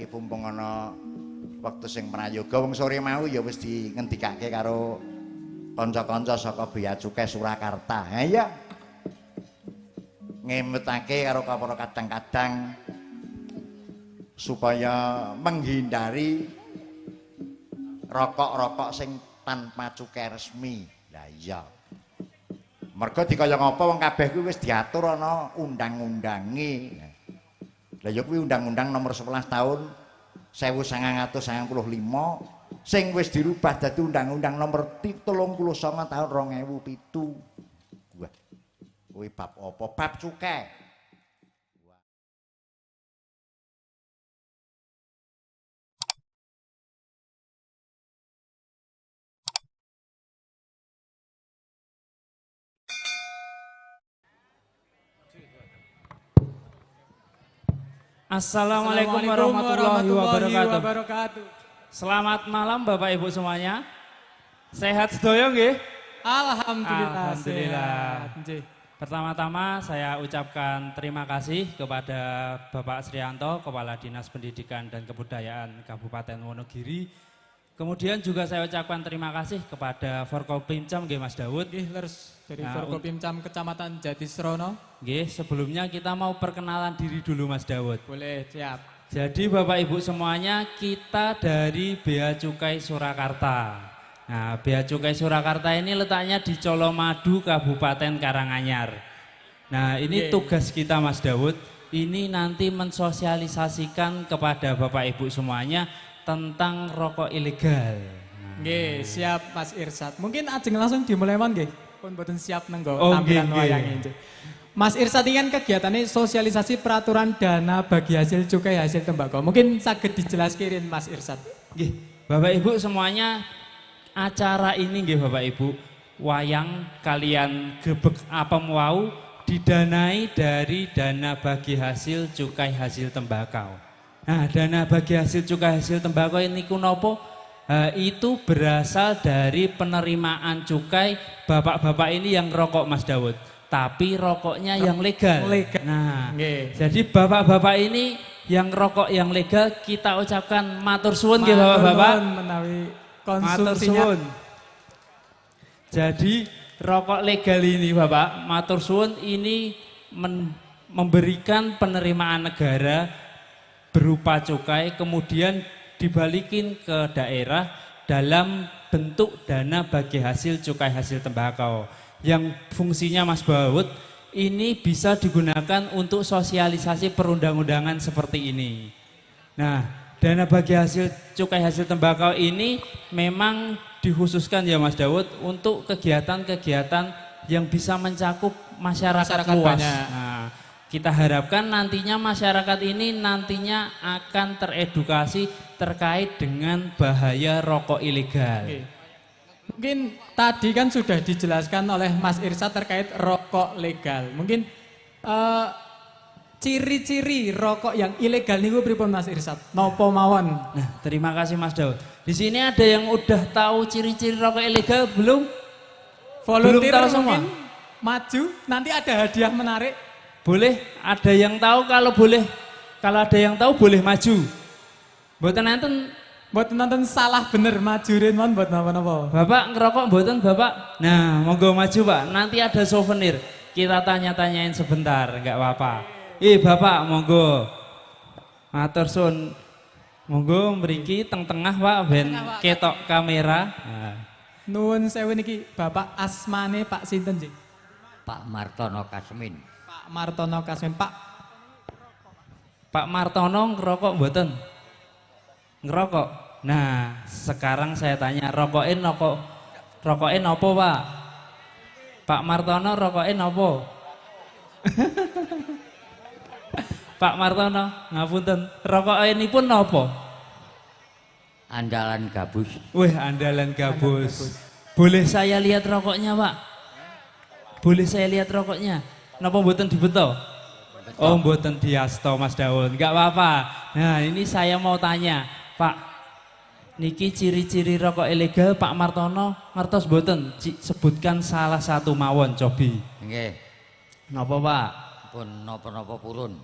iki pumpung ana wektu sing prayoga wong sore mau ya wis dingendikake karo kanca-kanca saka Bea Cukai Surakarta. Ha iya. Ngemetake karo para kadang-kadang supaya menghindari rokok-rokok sing tanpa cukai resmi. Lah iya. Mergo dikaya ngapa wong kabeh kuwi wis diatur ana undang-undange. Lah ya kuwi undang-undang nomor 11 tahun 1995 sing wis dirubah dadi undang-undang nomor 39 tahun 2007. Wah. Kuwi bab apa? Bab cukai. Assalamualaikum warahmatullahi wabarakatuh. Selamat malam Bapak Ibu semuanya. Sehat sedoyo nggih? Alhamdulillah. Alhamdulillah. Sehat. Pertama-tama saya ucapkan terima kasih kepada Bapak Srianto, Kepala Dinas Pendidikan dan Kebudayaan Kabupaten Wonogiri. Kemudian juga saya ucapkan terima kasih kepada Forkopimcam nggih Mas Daud. Nggih, leres dari Forkopimcam Kecamatan Jatisrono. Nggih, sebelumnya kita mau perkenalan diri dulu Mas Daud. Boleh, siap. Jadi Bapak Ibu semuanya, kita dari Bea Cukai Surakarta. Nah, Bea Cukai Surakarta ini letaknya di Colomadu, Kabupaten Karanganyar. Nah, ini tugas kita Mas Daud, ini nanti mensosialisasikan kepada Bapak Ibu semuanya tentang rokok ilegal. Nggih, siap Mas Irsad. Mungkin ajeng langsung dimulai mon nggih. Pun boten siap nenggo Oh, tampilan nggih, wayang nggih. ini. Mas Irsad ini kan kegiatannya sosialisasi peraturan dana bagi hasil cukai hasil tembakau. Mungkin saged dijelaskan Mas Irsad. Nggih, Bapak Ibu semuanya, acara ini nggih Bapak Ibu, wayang kalian gebek apa wau didanai dari dana bagi hasil cukai hasil tembakau. Nah, dana bagi hasil cukai hasil tembakau ini kunopo? Itu berasal dari penerimaan cukai bapak-bapak ini yang rokok Mas Daud, tapi rokoknya yang legal. Nah, jadi bapak-bapak ini yang rokok yang legal kita ucapkan matur suwun nggih bapak-bapak. Menawi Matur konsumsinya. suwun. Jadi rokok legal ini Bapak, matur suwun ini memberikan penerimaan negara berupa cukai kemudian dibalikin ke daerah dalam bentuk dana bagi hasil cukai hasil tembakau. Yang fungsinya Mas Baut ini bisa digunakan untuk sosialisasi perundang-undangan seperti ini. Nah, dana bagi hasil cukai hasil tembakau ini memang dikhususkan ya Mas Daud untuk kegiatan-kegiatan yang bisa mencakup masyarakat luas. Banyak. Nah, kita harapkan nantinya masyarakat ini nantinya akan teredukasi terkait dengan bahaya rokok ilegal. Oke. Mungkin tadi kan sudah dijelaskan oleh Mas Irsad terkait rokok legal. Mungkin ciri-ciri rokok yang ilegal niku pripun Mas Irsad? Nopo mawon? Nah, terima kasih Mas Daud. Di sini ada yang udah tahu ciri-ciri rokok ilegal belum? Volunteer tahu semua? mungkin maju, nanti ada hadiah menarik. Boleh, ada yang tahu kalau ada yang tahu boleh maju. Mboten nanten Buat nonton salah bener majurin mon buat napa-napa. Bapak ngerokok mboten Bapak? Nah, monggo maju Pak. Nanti ada souvenir. Kita tanya-tanyain sebentar, enggak apa-apa. Bapak monggo. Matur suwun. Monggo mriki teng tengah Pak ben ketok kamera. Nah. Nuwun sewu niki Bapak asmane Pak sinten nggih? Pak Martono Kasmin. Pak Martono Kasmin. Pak Martono ngerokok mboten? Ngerokok. Nah, sekarang saya tanya, rokokin apa Pak? Pak Martono rokokin apa? Pak Martono, ngapunten, rokokinipun napa? Andalan gabus. Wih, andalan gabus. Boleh saya lihat rokoknya, Pak? Boleh saya lihat rokoknya? Napa mboten dibeto? Oh, mboten diasto Mas Daun. Enggak apa-apa. Nah, ini saya mau tanya, Pak. Niki ciri-ciri rokok ilegal Pak Martono ngertos mboten? Sebutkan salah satu mawon cobi. Nggih. Napa, Pak? Pun napa-napa purun.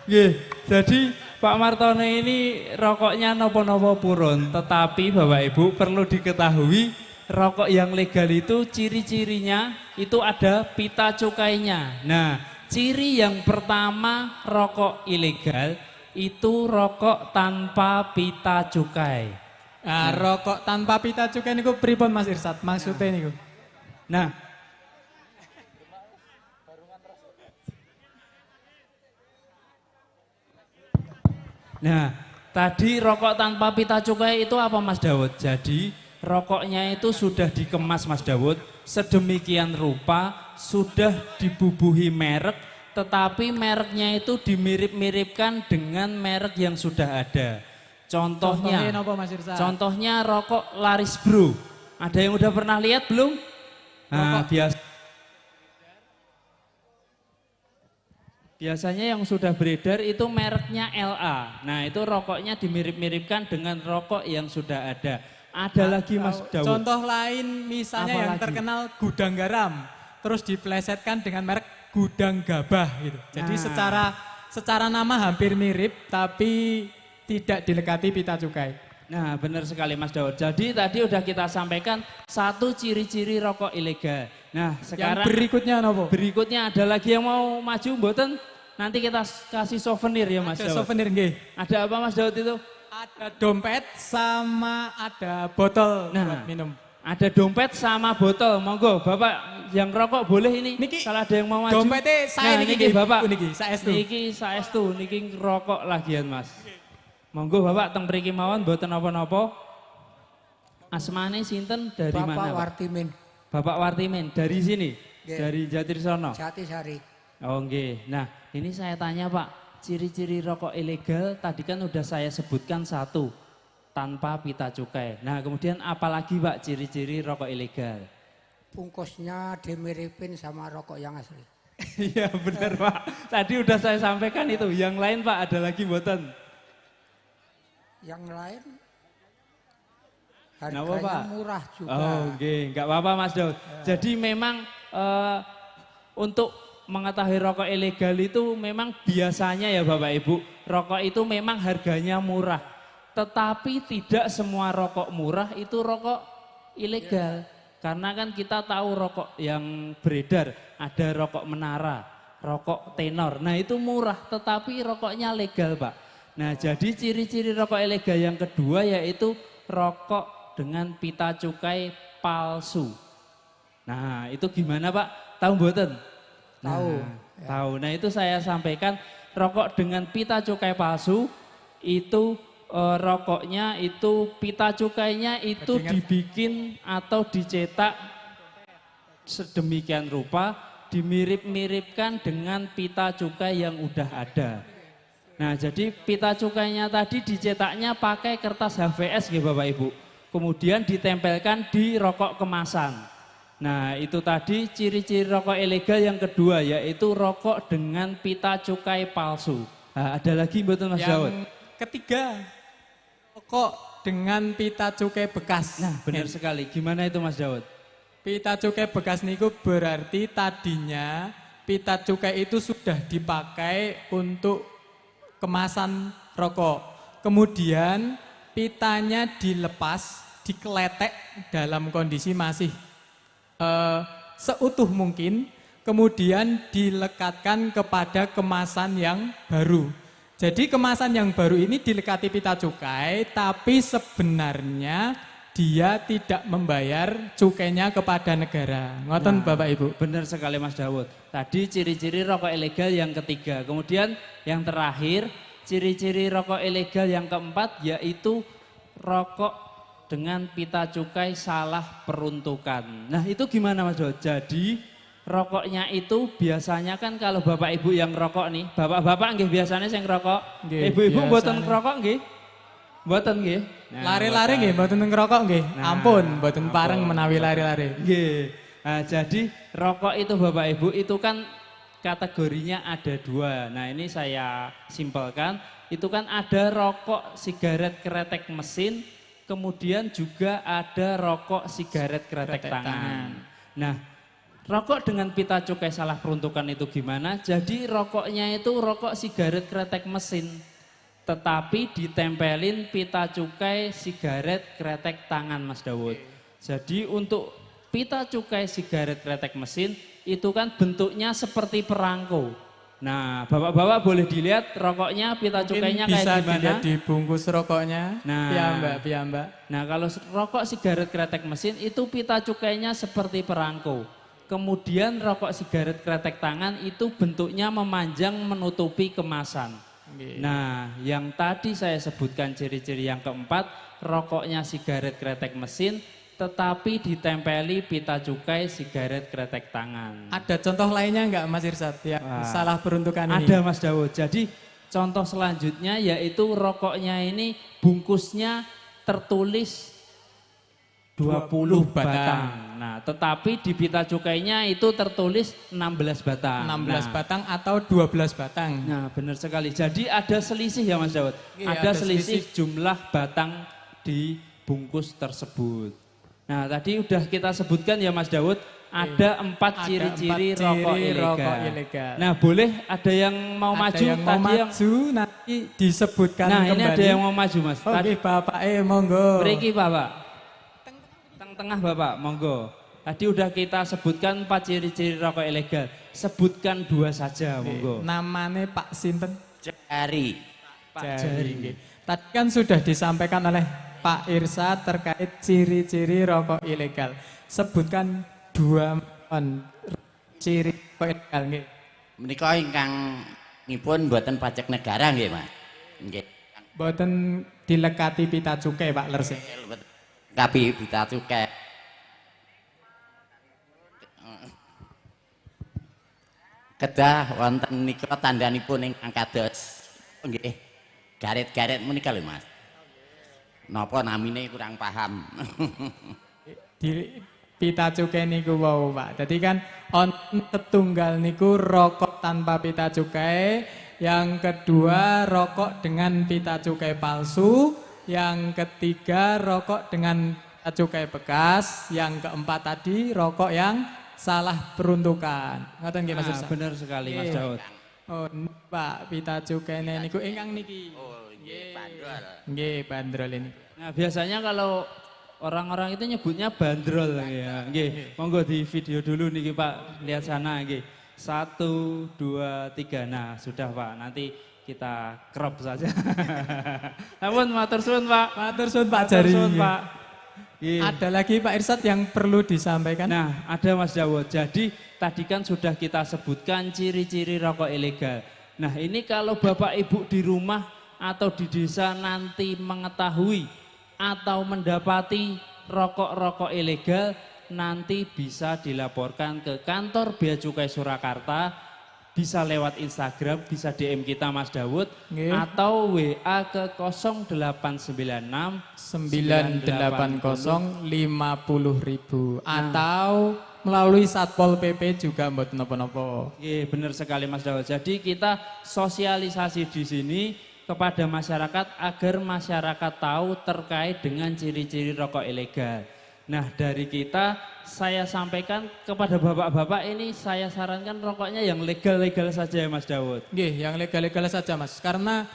Nggih, jadi Pak Martono ini rokoknya nopo-nopo purun, tetapi Bapak Ibu perlu diketahui rokok yang legal itu ciri-cirinya itu ada pita cukainya. Nah, ciri yang pertama rokok ilegal itu rokok tanpa pita cukai. Nah, rokok tanpa pita cukai niku pripun Mas Irsad? Maksudnya niku. Nah, tadi rokok tanpa pita cukai itu apa Mas Dawud? Jadi rokoknya itu sudah dikemas Mas Dawud sedemikian rupa, sudah dibubuhi merek, tetapi mereknya itu dimirip-miripkan dengan merek yang sudah ada. Contohnya napa Mas Irsad? Contohnya rokok Laris Bro. Ada yang udah pernah lihat belum? Nah, biasanya yang sudah beredar itu mereknya LA. Nah, itu rokoknya dimirip-miripkan dengan rokok yang sudah ada. Ada lagi Mas Dawud. Contoh lain misalnya Apa yang lagi? terkenal gudang garam, terus diplesetkan dengan merek gudang gabah gitu. Jadi secara nama hampir mirip tapi tidak dilekati pita cukai. Nah, benar sekali Mas Dawud. Jadi tadi udah kita sampaikan satu ciri-ciri rokok ilegal. Nah, sekarang Yang berikutnya nopo? berikutnya ada lagi yang mau maju mboten? Nanti kita kasih souvenir ya Mas Ada Dawud. souvenir nggih. Ada apa Mas Dawud itu? Ada dompet sama ada botol buat minum. Ada dompet sama botol. Monggo Bapak yang rokok boleh ini. Niki, kalau ada yang mau maju. dompetnya saya niki, niki Bapak. niki, saestu. Niki saestu, niki rokok lagian Mas. Monggo Bapak teng mriki mawon mboten napa-napa. Asmane sinten dari Bapak mana Pak? Wartimin, Bapak Wartimin dari sini. Nggih. Dari Jatirsono. Jatisari. Oh nggih. Nah, ini saya tanya Pak, ciri-ciri rokok ilegal tadi kan udah saya sebutkan satu, tanpa pita cukai. Nah, kemudian apalagi Pak ciri-ciri rokok ilegal? Bungkusnya dimiripin sama rokok yang asli. Iya benar Pak. Tadi udah saya sampaikan itu. Yang lain Pak ada lagi mboten? Yang lain Kenapa, harganya Pak? murah juga. Oh nggih, enggak apa-apa Mas Daud. Jadi memang untuk mengetahui rokok ilegal itu memang biasanya ya Bapak Ibu, rokok itu memang harganya murah. Tetapi tidak semua rokok murah itu rokok ilegal. Karena kan kita tahu rokok yang beredar, ada rokok menara, rokok tenor. Nah itu murah tetapi rokoknya legal Pak. Nah jadi ciri-ciri rokok ilegal yang kedua yaitu rokok dengan pita cukai palsu. Nah itu gimana Pak? Tahu mboten? Tahu. Nah, tahu. Nah itu saya sampaikan rokok dengan pita cukai palsu itu rokoknya itu pita cukainya itu dibikin atau dicetak sedemikian rupa dimirip-miripkan dengan pita cukai yang udah ada. Nah jadi pita cukainya tadi dicetaknya pakai kertas HVS ya Bapak Ibu. Kemudian ditempelkan di rokok kemasan. Nah itu tadi ciri-ciri rokok ilegal yang kedua yaitu rokok dengan pita cukai palsu. Nah, ada lagi betul Mas Daud? Yang ketiga, rokok dengan pita cukai bekas. Nah benar sekali. Gimana itu Mas Daud? Pita cukai bekas niku berarti tadinya pita cukai itu sudah dipakai untuk kemasan rokok. Kemudian pitanya dilepas, dikeletek dalam kondisi masih seutuh mungkin, kemudian dilekatkan kepada kemasan yang baru. Jadi kemasan yang baru ini dilekati pita cukai, tapi sebenarnya dia tidak membayar cukainya kepada negara. Ngoten Bapak Ibu. Benar sekali Mas Dawud. Tadi ciri-ciri rokok ilegal yang ketiga. Kemudian yang terakhir ciri-ciri rokok ilegal yang keempat yaitu rokok dengan pita cukai salah peruntukan. Nah itu gimana Mas Dawud? Jadi rokoknya itu biasanya kan kalau Bapak Ibu yang rokok nih, Bapak-bapak nggih biasanya yang rokok, Nggih, Ibu-ibu mboten biasanya. rokok nggih? Mboten nggih? Nah, Lari-lari mboten. nggih mboten ngerokok nggih. Nah, Ampun, mboten ampun. pareng menawi lari-lari. Nggih. Nah, jadi rokok itu Bapak Ibu itu kan kategorinya ada dua. Nah ini saya simpelkan. Itu kan ada rokok sigaret kretek mesin. Kemudian juga ada rokok sigaret kretek Kretek tangan. tangan. Nah rokok dengan pita cukai salah peruntukan itu gimana? Jadi rokoknya itu rokok sigaret kretek mesin, tetapi ditempelin pita cukai sigaret kretek tangan, Mas Dawud. Jadi untuk pita cukai sigaret kretek mesin itu kan bentuknya seperti perangko. Nah, bapak-bapak boleh dilihat rokoknya pita cukainya kayak bisa gimana? dilihat di bungkus rokoknya. Nah. Mbak. Nah, kalau rokok sigaret kretek mesin itu pita cukainya seperti perangko. Kemudian rokok sigaret kretek tangan itu bentuknya memanjang menutupi kemasan. Nah, yang tadi saya sebutkan ciri-ciri yang keempat, rokoknya sigaret kretek mesin tetapi ditempeli pita cukai sigaret kretek tangan. Ada contoh lainnya enggak Mas Irsad yang salah peruntukan ini? Ada Mas Dawud. Jadi contoh selanjutnya yaitu rokoknya ini bungkusnya tertulis 20 batang. Nah, tetapi di pita cukainya itu tertulis 16 batang. 16 batang atau 12 batang. Nah, benar sekali. Jadi ada selisih ya Mas Dawud. Iya, ada selisih jumlah batang di bungkus tersebut. Nah, tadi udah kita sebutkan ya Mas Dawud, ada 4 ciri-ciri rokok ilegal. Nah, boleh ada yang mau maju? Yang mau maju nanti disebutkan nah, kembali. Nah, ini ada yang mau maju Mas. Oke, Bapak monggo. Mriki Bapak. Tengah Bapak, monggo. Tadi udah kita sebutkan 4 ciri-ciri rokok ilegal. Sebutkan 2 saja, monggo. Namanya Pak Sinten? Jari. Pak Jari. Tadi kan sudah disampaikan oleh Pak Irsad terkait ciri-ciri rokok ilegal. Sebutkan 2 ciri rokok ilegal nggih. Menika ingkang ngipun mboten pajak negara nggih, Mas. Nggih. Mboten dilekati pita cukai Pak Lers. Tapi pita cukai. Kedah wonten nika tandhanipun ingkang kados nggih. Garet-garet menika lho, Mas. Napa namine kurang paham. Di pita cukai niku wau Pak. Jadi kan on setunggal niku rokok tanpa pita cukai, yang kedua rokok dengan pita cukai palsu, yang ketiga rokok dengan pita cukai bekas, yang keempat tadi rokok yang salah peruntukan. Ngoten nggih Mas Irsad? Benar sekali Mas Daud. Oh, Pak, pita cukai niku ingkang niki. Nggih, bandrol. Nggih, bandrol ini. Nah, biasanya kalau orang-orang itu nyebutnya bandrol ya. Nggih, monggo di video dulu nih Pak, lihat sana nggih. 1 2 3. Nah, sudah Pak. Nanti kita crop saja. Namun matur suwun Pak. Matur suwun Pak Jari. Matur suwun Pak. Nggih. Ada lagi Pak Irsad yang perlu disampaikan? Nah, ada Mas Dawud. Jadi tadi kan sudah kita sebutkan ciri-ciri rokok ilegal. Nah, ini kalau Bapak Ibu di rumah atau di desa nanti mengetahui atau mendapati rokok-rokok ilegal, nanti bisa dilaporkan ke kantor Bea Cukai Surakarta, bisa lewat Instagram, bisa DM kita Mas Dawud, atau WA ke 0896 980 50.000 atau melalui Satpol PP juga mboten napa-napa. Iya, benar sekali Mas Dawud. Jadi kita sosialisasi di sini kepada masyarakat agar masyarakat tahu terkait dengan ciri-ciri rokok ilegal. Nah, dari kita saya sampaikan kepada bapak-bapak ini, saya sarankan rokoknya yang legal-legal saja ya Mas Dawud. Nggih, yang legal-legal saja Mas. Karena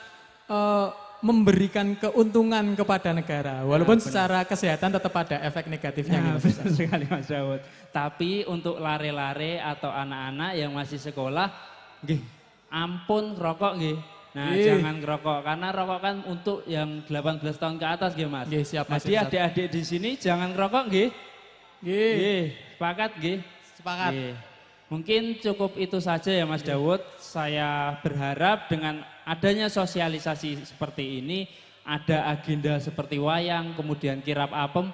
memberikan keuntungan kepada negara. Walaupun secara kesehatan tetap ada efek negatifnya. Nah, benar sekali Mas Dawud. Tapi untuk lare-lare atau anak-anak yang masih sekolah, nggih, ampun rokok nggih. Nah, jangan ngerokok karena rokok kan untuk yang 18 tahun ke atas nggih Mas. Nggih, siap Mas. Jadi adik-adik di sini jangan ngerokok nggih. Nggih. Sepakat nggih? Sepakat. Nggih. Mungkin cukup itu saja ya Mas Dawud. Saya berharap dengan adanya sosialisasi seperti ini, ada agenda seperti wayang, kemudian kirap apem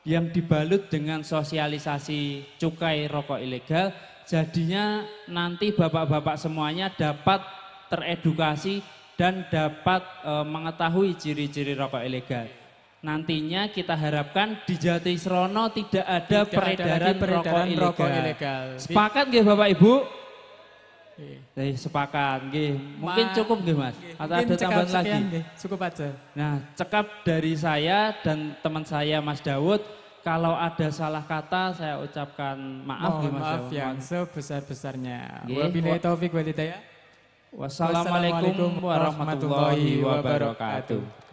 yang dibalut dengan sosialisasi cukai rokok ilegal, jadinya nanti bapak-bapak semuanya dapat teredukasi dan dapat mengetahui ciri-ciri rokok ilegal. Nantinya kita harapkan di Jatisrono tidak ada peredaran rokok ilegal. Sepakat nggih Bapak Ibu? Sepakat nggih. Mungkin cukup nggih Mas? Atau ada tambahan lagi? Cukup aja. Nah, cekap dari saya dan teman saya Mas Dawud, Kalau ada salah kata saya ucapkan maaf Mohon ya, Mas. maaf ya. yang sebesar-besarnya. Nggih. Wabillahi taufik wal hidayah. Wassalamualaikum warahmatullahi wabarakatuh.